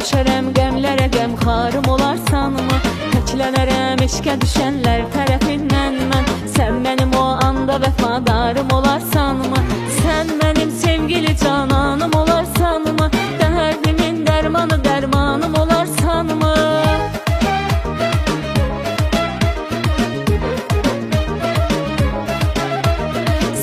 düşərəm qəmlərə, qəmxarım olarsanmı? Təklənərəm eşqə düşənlər tərəfindən mən. Sən mənim o anda vəfadarım olarsanmı? Sən mənim sevgili cananım olarsanmı? Dərdimin dərmanı, dərmanım olarsanmı?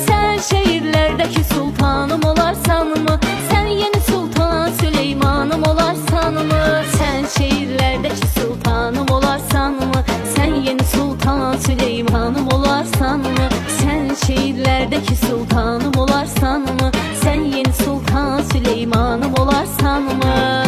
Sən şehirlərdəki sultanım olarsanmı? Sən yeni sultan Süleymanım olarsanmı? Sən şehirlərdəki sultanım olarsanmı? Sən yeni sultan Süleymanım olarsanmı? Sən şehirlərdəki sultanım olarsanmı? Sən yeni sultan Süleymanım olarsanmı?